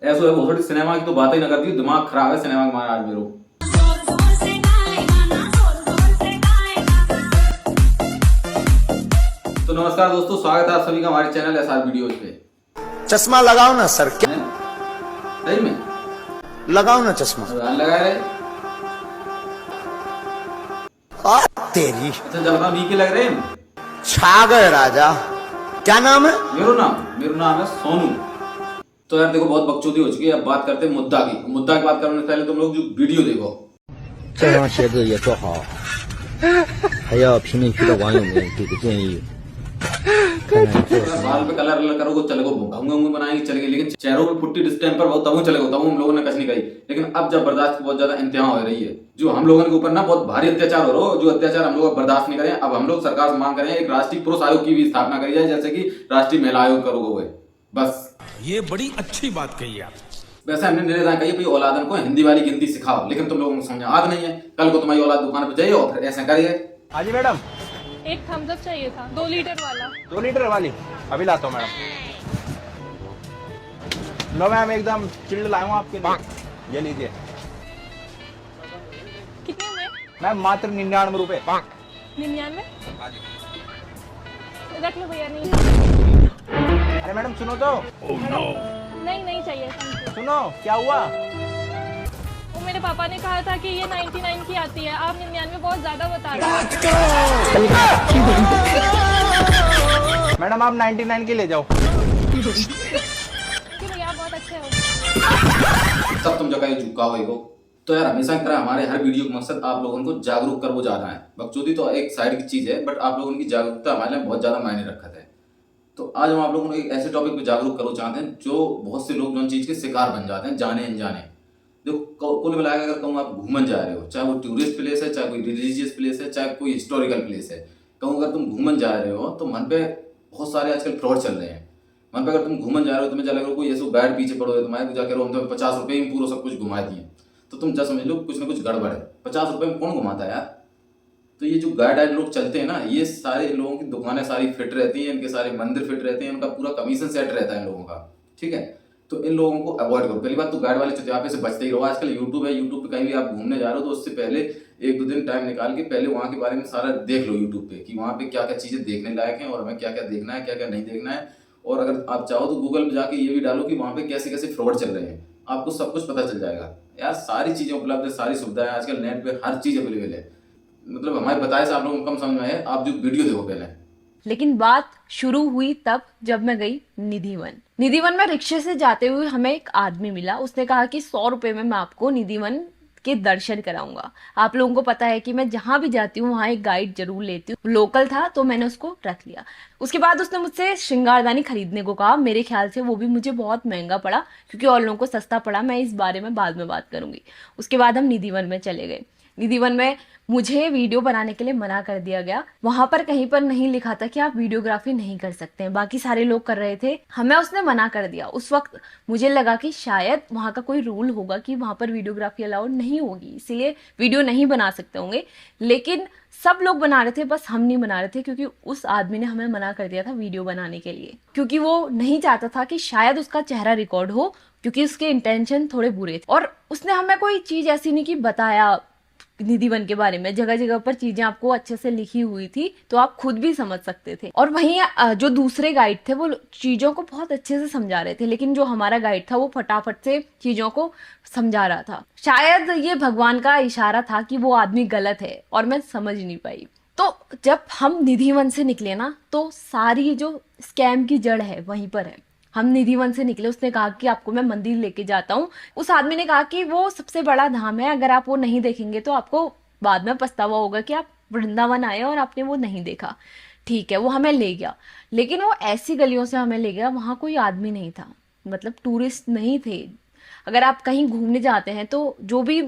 ऐसा है बहुत सिनेमा की तो बात ही ना करती, दिमाग खराब है सिनेमा का महाराज मेरो। तो नमस्कार दोस्तों, स्वागत है आप सभी का हमारे चैनल एसआर वीडियोज पे। चश्मा लगाओ ना सर। क्या सही में लगाओ ना चश्मा। लगा रहे। तेरी अच्छा जब हम के लग रहे हैं। छा गए राजा। क्या नाम है? मेरा नाम है सोनू। तो यार देखो बहुत बकचोदी हो चुकी है, अब बात करते हैं मुद्दा की बात करने से पहले तुम लोग जो वीडियो देखो। 这双鞋子也做好，还要评论区的网友们给个建议。看看做 बाल पे कलर करोगे चलेगा, घूंगे बनाएंगे चलेगी, लेकिन चेहरों पे पुट्टी डिस्टेम्पर बहुत तब चलेगा, तब हम लोगों ने कुछ नहीं कही। लेकिन अब जब बर्दाश्त की बहुत ज्यादा इंतहा हो रही है, जो हम लोगों के ऊपर ना बहुत भारी अत्याचार हो रहा है, जो अत्याचार हम लोग बर्दाश्त नहीं करें, अब हम लोग सरकार से मांग करें एक राष्ट्रीय पुरुष आयोग की भी स्थापना करी जाए, जैसे कि राष्ट्रीय महिला आयोग करोगे। बस ये बड़ी अच्छी बात कही आप। वैसे हमने निर्णय कही भाई औलादन को हिंदी वाली गिनती सिखाओ, लेकिन तुम लोगों को समझ आग नहीं है। कल को तुम्हारी औलाद दुकान पर जाइए और फिर ऐसा करिए। हाँ जी मैडम, एक थम्स अप चाहिए था 2 लीटर वाला। 2 लीटर वाली अभी लाता हूँ मैडम। लो मैम, एकदम चिल्ड लाया हूँ आपके लिए। ये लीजिए कितने में? मैम, मात्र 99 रुपए। 99? रख लो भैया। नहीं अरे मैडम सुनो तो। नहीं चाहिए, थैंक यू। सुनो क्या हुआ? वो मेरे पापा ने कहा था कि ये 99 की आती है, आप 99 बहुत ज्यादा बता रहे हैं। मैडम आप 99 की ले जाओ। कि भैया आप बहुत अच्छे हो। सब तुम जगह झुका हुए हो। तो यार हमेशा की तरह हमारे हर वीडियो का मकसद आप लोगों को जागरूक कर वो जाना है। बकचोदी तो एक साइड की चीज है, बट आप लोगों की जागरूकता हमारे लिए बहुत ज्यादा मायने रखा है। तो आज हम आप लोगों को एक ऐसे टॉपिक पे जागरूक करना चाहते हैं जो बहुत से लोग जो चीज के शिकार बन जाते हैं जाने अनजाने। देखो कुल मिलाकर अगर कहूँ आप घूमन जा रहे हो, चाहे वो टूरिस्ट प्लेस है, चाहे कोई रिलीजियस प्लेस है, चाहे कोई हिस्टोरिकल प्लेस है, कहूँ अगर तुम घूमन जा रहे हो तो मन पे बहुत सारे आजकल फ्रॉड चल रहे हैं। मन पे अगर तुम घूमन जा रहे हो, तुम्हें चला करो कोई ऐसे गाइड पीछे पड़ो है तुम्हारे, जाकर हम तो 50 रुपये में पूरा सब कुछ घुमा दिए, तो तुम जा समझ लो कुछ ना कुछ गड़बड़ है। 50 रुपये में कौन घुमाता है यार? तो ये जो गाइड लोग चलते हैं ना, ये सारे लोगों की दुकानें सारी फिट रहती हैं, इनके सारे मंदिर फिट रहते हैं, उनका पूरा कमीशन सेट रहता है इन लोगों का। ठीक है, तो इन लोगों को अवॉइड करो। पहली बात तो गाइड वाले चौथापे से बचते ही रहो। आजकल यूट्यूब है, यूट्यूब पे कहीं भी आप घूमने जा रहे हो तो उससे पहले 1-2 दिन टाइम निकाल के पहले वहाँ के बारे में सारा देख लो यूट्यूब पे, कि वहाँ पे क्या क्या चीज़ें देखने लायक हैं और हमें क्या क्या देखना है, क्या क्या नहीं देखना है। और अगर आप चाहो तो गूगल पे जाके ये भी डालो कि वहाँ पे कैसे कैसे फ्रॉड चल रहे हैं, आपको सब कुछ पता चल जाएगा। यार सारी चीज़ें उपलब्ध है, सारी सुविधाएं आजकल नेट पे हर चीज़ अवेलेबल है। मतलब हमारे बताए से आप लोगों को कम समझ में आए, आप जो वीडियो देखो पहले। लेकिन बात शुरू हुई तब जब मैं गई निधिवन में रिक्शे से जाते हुए हमें एक आदमी मिला। उसने कहा कि 100 रुपए में मैं आपको निधिवन के दर्शन कराऊंगा। आप लोगों को पता है कि मैं जहां भी जाती हूँ वहां एक गाइड जरूर लेती हूँ। लोकल था तो मैंने उसको रख लिया। उसके बाद उसने मुझसे श्रृंगारदानी खरीदने को कहा। मेरे ख्याल से वो भी मुझे बहुत महंगा पड़ा, क्योंकि और लोगों को सस्ता पड़ा। मैं इस बारे में बाद में बात करूंगी। उसके बाद हम निधिवन में चले गए। निधिवन में मुझे वीडियो बनाने के लिए मना कर दिया गया। वहां पर कहीं पर नहीं लिखा था कि आप वीडियोग्राफी नहीं कर सकते हैं, बाकी सारे लोग कर रहे थे, हमें उसने मना कर दिया। उस वक्त मुझे लगा कि शायद वहां का कोई रूल होगा कि वहां पर वीडियोग्राफी अलाउड नहीं होगी, इसीलिए वीडियो नहीं बना सकते होंगे। लेकिन सब लोग बना रहे थे, बस हम नहीं बना रहे थे, क्योंकि उस आदमी ने हमें मना कर दिया था वीडियो बनाने के लिए, क्योंकि वो नहीं चाहता था कि शायद उसका चेहरा रिकॉर्ड हो, क्योंकि उसके इंटेंशन थोड़े बुरे थे। और उसने हमें कोई चीज ऐसी नहीं कि बताया निधिवन के बारे में, जगह जगह पर चीजें आपको अच्छे से लिखी हुई थी, तो आप खुद भी समझ सकते थे। और वहीं जो दूसरे गाइड थे वो चीजों को बहुत अच्छे से समझा रहे थे, लेकिन जो हमारा गाइड था वो फटाफट से चीजों को समझा रहा था। शायद ये भगवान का इशारा था कि वो आदमी गलत है, और मैं समझ नहीं पाई। तो जब हम निधिवन से निकले ना, तो सारी जो स्कैम की जड़ है वहीं पर है। हम निधिवन से निकले, उसने कहा कि आपको मैं मंदिर लेके जाता हूँ। उस आदमी ने कहा कि वो सबसे बड़ा धाम है, अगर आप वो नहीं देखेंगे तो आपको बाद में पछतावा होगा कि आप वृंदावन आए और आपने वो नहीं देखा। ठीक है, वो हमें ले गया, लेकिन वो ऐसी गलियों से हमें ले गया, वहां कोई आदमी नहीं था, मतलब टूरिस्ट नहीं थे। अगर आप कहीं घूमने जाते हैं तो जो भी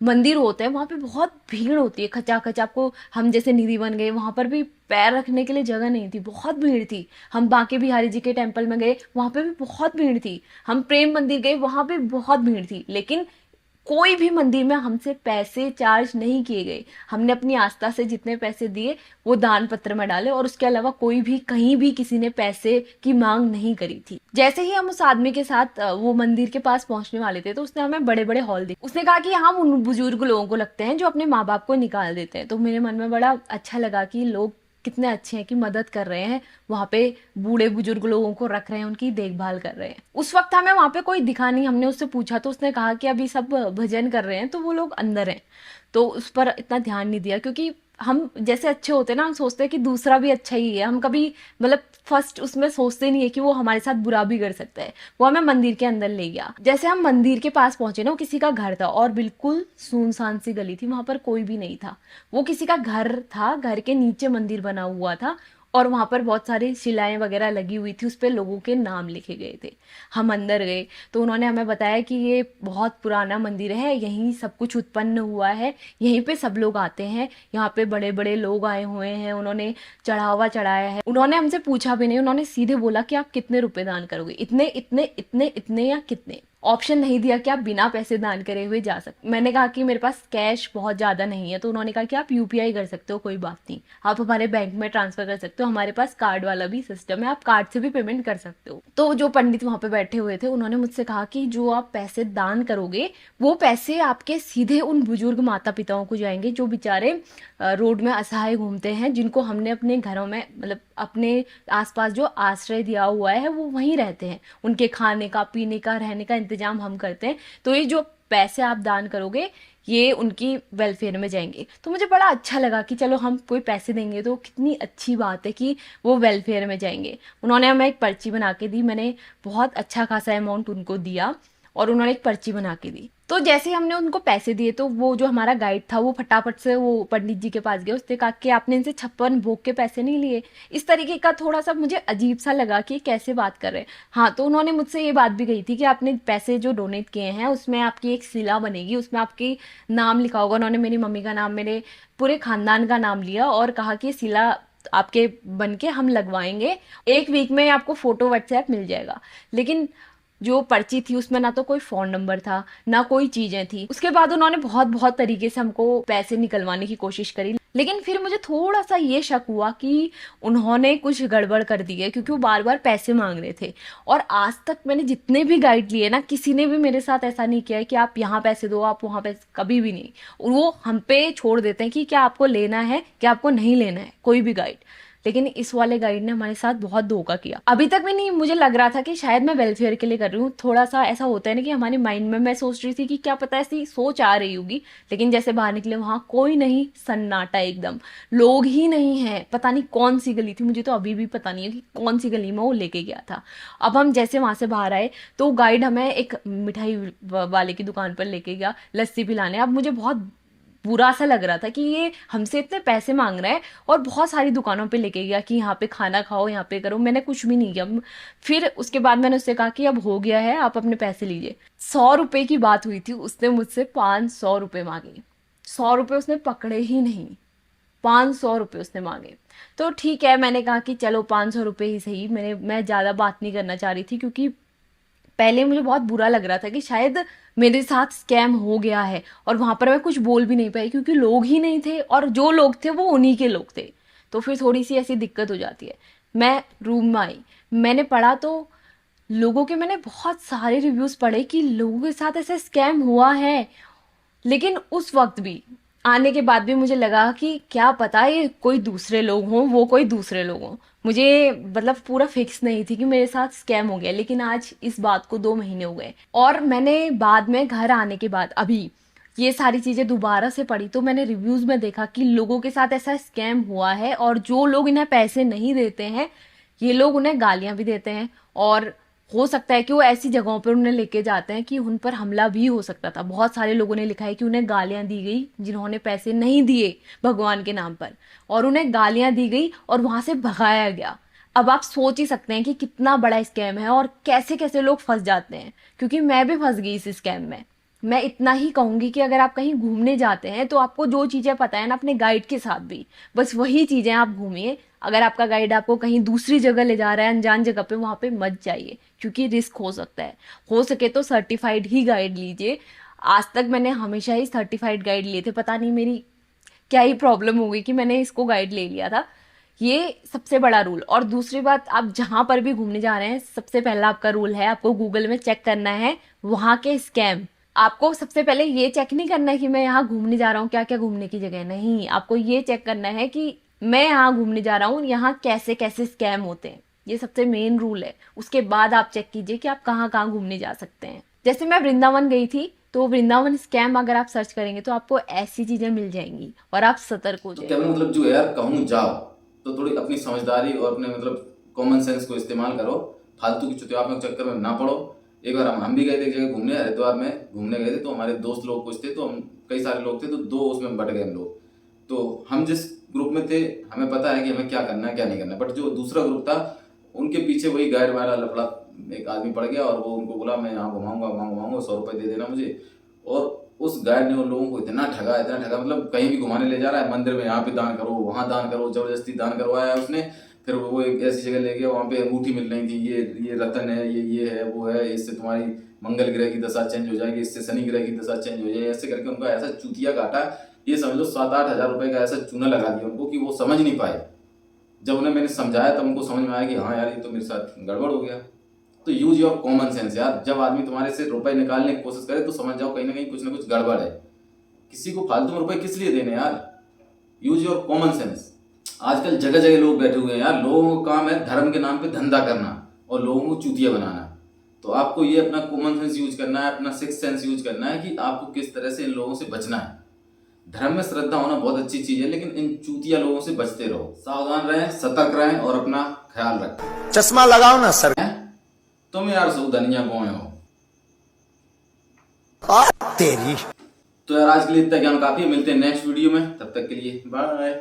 मंदिर होते हैं वहाँ पे बहुत भीड़ होती है, खचाखच। आपको, हम जैसे निधिवन गए, वहाँ पर भी पैर रखने के लिए जगह नहीं थी, बहुत भीड़ थी। हम बांके बिहारी जी के टेम्पल में गए, वहाँ पे भी बहुत भीड़ थी। हम प्रेम मंदिर गए, वहाँ पे बहुत भीड़ थी। लेकिन कोई भी मंदिर में हमसे पैसे चार्ज नहीं किए गए। हमने अपनी आस्था से जितने पैसे दिए वो दान पत्र में डाले और उसके अलावा कोई भी कहीं भी किसी ने पैसे की मांग नहीं करी थी। जैसे ही हम उस आदमी के साथ वो मंदिर के पास पहुंचने वाले थे तो उसने हमें बड़े बड़े हॉल दिए। उसने कहा कि हम उन बुजुर्ग लोगों को लगते हैं जो अपने माँ बाप को निकाल देते हैं। तो मेरे मन में बड़ा अच्छा लगा कि लोग कितने अच्छे हैं कि मदद कर रहे हैं, वहाँ पे बूढ़े बुजुर्ग लोगों को रख रहे हैं, उनकी देखभाल कर रहे हैं। उस वक्त हमें वहाँ पे कोई दिखा नहीं। हमने उससे पूछा तो उसने कहा कि अभी सब भजन कर रहे हैं तो वो लोग अंदर हैं। तो उस पर इतना ध्यान नहीं दिया क्योंकि हम जैसे अच्छे होते हैं ना, हम सोचते हैं कि दूसरा भी अच्छा ही है। हम कभी मतलब फर्स्ट उसमें सोचते नहीं है कि वो हमारे साथ बुरा भी कर सकता है। वो हमें मंदिर के अंदर ले गया। जैसे हम मंदिर के पास पहुंचे ना, वो किसी का घर था और बिल्कुल सुनसान सी गली थी, वहां पर कोई भी नहीं था। वो किसी का घर था, घर के नीचे मंदिर बना हुआ था और वहां पर बहुत सारी शिलाएं वगैरह लगी हुई थी, उस पर लोगों के नाम लिखे गए थे। हम अंदर गए तो उन्होंने हमें बताया कि ये बहुत पुराना मंदिर है, यहीं सब कुछ उत्पन्न हुआ है, यहीं पे सब लोग आते हैं, यहाँ पे बड़े बड़े लोग आए हुए हैं, उन्होंने चढ़ावा चढ़ाया है। उन्होंने हमसे पूछा भी नहीं, उन्होंने सीधे बोला कि आप कितने रुपए दान करोगे, इतने इतने इतने इतने या कितने। ऑप्शन नहीं दिया कि आप बिना पैसे दान करे हुए जा सकते। मैंने कहा कि मेरे पास कैश बहुत ज़्यादा नहीं है, तो उन्होंने कहा कि आप यूपीआई कर सकते हो, कोई बात नहीं, आप हमारे बैंक में ट्रांसफर कर सकते हो, हमारे पास कार्ड वाला भी सिस्टम है, आप कार्ड से भी पेमेंट कर सकते हो। तो जो पंडित वहाँ पे बैठे हुए थे उन्होंने मुझसे कहा कि जो आप पैसे दान करोगे वो पैसे आपके सीधे उन बुजुर्ग माता पिताओं को जाएंगे जो बेचारे रोड में असहाय घूमते हैं, जिनको हमने अपने घरों में मतलब अपने आसपास जो आश्रय दिया हुआ है वो वहीं रहते हैं, उनके खाने का पीने का रहने का इंतजाम हम करते हैं। तो ये जो पैसे आप दान करोगे ये उनकी वेलफेयर में जाएंगे। तो मुझे बड़ा अच्छा लगा कि चलो हम कोई पैसे देंगे तो कितनी अच्छी बात है कि वो वेलफेयर में जाएंगे। उन्होंने हमें एक पर्ची बना के दी, मैंने बहुत अच्छा खासा अमाउंट उनको दिया और उन्होंने एक पर्ची बना के दी। तो जैसे हमने उनको पैसे दिए तो वो जो हमारा गाइड था वो फटाफट से वो पंडित जी के पास गया। उसने कहा कि आपने इनसे 56 भोग के पैसे नहीं लिए। इस तरीके का थोड़ा सा मुझे अजीब सा लगा कि कैसे बात कर रहे हैं। हाँ, तो उन्होंने मुझसे ये बात भी कही थी कि आपने पैसे जो डोनेट किए हैं उसमें आपकी एक शिला बनेगी, उसमें आपकी नाम लिखा होगा। उन्होंने मेरी मम्मी का नाम, मेरे पूरे खानदान का नाम लिया और कहा कि शिला आपके बन के हम लगवाएंगे, 1 वीक में आपको फोटो व्हाट्सएप मिल जाएगा। लेकिन जो पर्ची थी उसमें ना तो कोई फ़ोन नंबर था ना कोई चीज़ें थी। उसके बाद उन्होंने बहुत तरीके से हमको पैसे निकलवाने की कोशिश करी, लेकिन फिर मुझे थोड़ा सा ये शक हुआ कि उन्होंने कुछ गड़बड़ कर दी है, क्योंकि वो बार बार पैसे मांग रहे थे। और आज तक मैंने जितने भी गाइड लिए ना, किसी ने भी मेरे साथ ऐसा नहीं किया है कि आप यहाँ पैसे दो, आप वहाँ पैसे, कभी भी नहीं। और वो हम पे छोड़ देते हैं कि क्या आपको लेना है क्या आपको नहीं लेना है, कोई भी गाइड। लेकिन इस वाले गाइड ने हमारे साथ बहुत धोखा किया। अभी तक भी नहीं, मुझे लग रहा था कि शायद मैं वेलफेयर के लिए कर रही हूँ। थोड़ा सा ऐसा होता है ना कि हमारे माइंड में, मैं सोच रही थी कि क्या पता ऐसी सोच आ रही होगी। लेकिन जैसे बाहर निकले वहाँ कोई नहीं, सन्नाटा एकदम, लोग ही नहीं है। पता नहीं कौन सी गली थी, मुझे तो अभी भी पता नहीं है कि कौन सी गली में वो लेके गया था। अब हम जैसे वहाँ से बाहर आए तो गाइड हमें एक मिठाई वाले की दुकान पर लेके गया लस्सी पिलाने। अब मुझे बहुत बुरा सा लग रहा था कि ये हमसे इतने पैसे मांग रहा है और बहुत सारी दुकानों पे लेके गया कि यहाँ पे खाना खाओ, यहाँ पे करो। मैंने कुछ भी नहीं किया। फिर उसके बाद मैंने उससे कहा कि अब हो गया है, आप अपने पैसे लीजिए। 100 रुपए की बात हुई थी, उसने मुझसे 500 रुपये मांगे। 100 रुपये उसने पकड़े ही नहीं, 500 रुपये उसने मांगे। तो ठीक है, मैंने कहा कि चलो 500 रुपये ही सही। मैं ज़्यादा बात नहीं करना चाह रही थी, क्योंकि पहले मुझे बहुत बुरा लग रहा था कि शायद मेरे साथ स्कैम हो गया है। और वहाँ पर मैं कुछ बोल भी नहीं पाई क्योंकि लोग ही नहीं थे, और जो लोग थे वो उन्हीं के लोग थे। तो फिर थोड़ी सी ऐसी दिक्कत हो जाती है। मैं रूम में आई, मैंने पढ़ा तो लोगों के, मैंने बहुत सारे रिव्यूज़ पढ़े कि लोगों के साथ ऐसा स्कैम हुआ है। लेकिन उस वक्त भी, आने के बाद भी मुझे लगा कि क्या पता ये कोई दूसरे लोग हों, वो कोई दूसरे लोग हों। मुझे मतलब पूरा फिक्स नहीं थी कि मेरे साथ स्कैम हो गया। लेकिन आज इस बात को 2 महीने हो गए और मैंने बाद में घर आने के बाद अभी ये सारी चीज़ें दोबारा से पढ़ी तो मैंने रिव्यूज़ में देखा कि लोगों के साथ ऐसा स्कैम हुआ है। और जो लोग इन्हें पैसे नहीं देते हैं, ये लोग उन्हें गालियाँ भी देते हैं, और हो सकता है कि वो ऐसी जगहों पर उन्हें लेके जाते हैं कि उन पर हमला भी हो सकता था। बहुत सारे लोगों ने लिखा है कि उन्हें गालियां दी गई जिन्होंने पैसे नहीं दिए भगवान के नाम पर, और उन्हें गालियां दी गई और वहां से भगाया गया। अब आप सोच ही सकते हैं कि कितना बड़ा स्कैम है और कैसे कैसे लोग फंस जाते हैं, क्योंकि मैं भी फंस गई इस स्कैम में। मैं इतना ही कहूँगी कि अगर आप कहीं घूमने जाते हैं तो आपको जो चीज़ें पता है ना, अपने गाइड के साथ भी बस वही चीज़ें आप घूमिए। अगर आपका गाइड आपको कहीं दूसरी जगह ले जा रहा है, अनजान जगह पे, वहाँ पे मत जाइए, क्योंकि रिस्क हो सकता है। हो सके तो सर्टिफाइड ही गाइड लीजिए। आज तक मैंने हमेशा ही सर्टिफाइड गाइड लिए थे, पता नहीं मेरी क्या ही प्रॉब्लम हो गई कि मैंने इसको गाइड ले लिया था। ये सबसे बड़ा रूल। और दूसरी बात, आप जहाँ पर भी घूमने जा रहे हैं, सबसे पहला आपका रूल है, आपको गूगल में चेक करना है वहाँ के स्कैम। आपको सबसे पहले ये चेक नहीं करना है कि मैं यहाँ घूमने जा रहा हूँ, क्या क्या घूमने की जगह, नहीं, आपको ये चेक करना है कि मैं यहाँ घूमने जा रहा हूँ, यहाँ कैसे कैसे स्कैम होते हैं। ये सबसे मेन रूल है। उसके बाद आप चेक कीजिए कि आप कहाँ कहाँ घूमने जा सकते हैं। जैसे मैं वृंदावन गई थी, तो वृंदावन स्कैम अगर आप सर्च करेंगे तो आपको ऐसी चीजें मिल जाएंगी और आप सतर्क हो तो जाएंगे। कहने मतलब जो है यार, कहूँ जाओ तो थोड़ी अपनी समझदारी और अपने मतलब कॉमन सेंस को इस्तेमाल करो, फालतू की चुतियापन के चक्कर में ना पड़ो। एक बार हम भी गए थे एक जगह घूमने, हरिद्वार में घूमने गए थे, तो हमारे दोस्त लोग कुछ थे, तो हम कई सारे लोग थे, तो दो उसमें बट गए हम लोग। तो हम जिस ग्रुप में थे हमें पता है कि हमें क्या करना है क्या नहीं करना, बट जो दूसरा ग्रुप था उनके पीछे वही गाइड वाला लफड़ा एक आदमी पड़ गया, और वो उनको बोला मैं यहाँ घुमाऊंगा वहाँ घुमाऊंगा, 100 रुपये दे देना मुझे। और उस गाइड ने उन लोगों को इतना ठगा मतलब कहीं भी घुमाने ले जा रहा है, मंदिर में यहाँ पे दान करो वहाँ दान करो, जबरदस्ती दान करवाया उसने। फिर वो एक ऐसी जगह ले गया, वहाँ पे अंगूठी मिल रही थी, ये रतन है, ये है वो है, इससे तुम्हारी मंगल ग्रह की दशा चेंज हो जाएगी, इससे शनि ग्रह की दशा चेंज हो जाएगी, ऐसे करके उनका ऐसा चूतिया काटा, ये समझ लो 7-8 हज़ार रुपये का ऐसा चूना लगा दिया उनको कि वो समझ नहीं पाए। जब उन्हें मैंने समझाया तब उनको समझ में आया कि हाँ यार ये तो मेरे साथ गड़बड़ हो गया। तो यूज योर कॉमन सेंस यार, जब आदमी तुम्हारे से रुपए निकालने की कोशिश करे तो समझ जाओ कहीं ना कुछ गड़बड़ है। किसी को फालतू में रुपए किस लिए देने यार, यूज योर कॉमन सेंस। आजकल जगह जगह लोग बैठे हुए हैं यार, लोगों का काम है धर्म के नाम पे धंधा करना और लोगों को चूतिया बनाना। तो आपको ये अपना कॉमन सेंस यूज करना है, अपना सिक्स सेंस यूज करना है कि आपको किस तरह से इन लोगों से बचना है। धर्म में श्रद्धा होना बहुत अच्छी चीज है, लेकिन इन चूतिया लोगों से बचते रहो, सावधान रहें, सतर्क रहें और अपना ख्याल रखें। चश्मा लगाओ ना सर। तुम यार सो धनिया बोए हो। तेरी। तो यार आज के लिए इतना ज्ञान काफी है, मिलते हैं नेक्स्ट वीडियो में, तब तक के लिए बाय।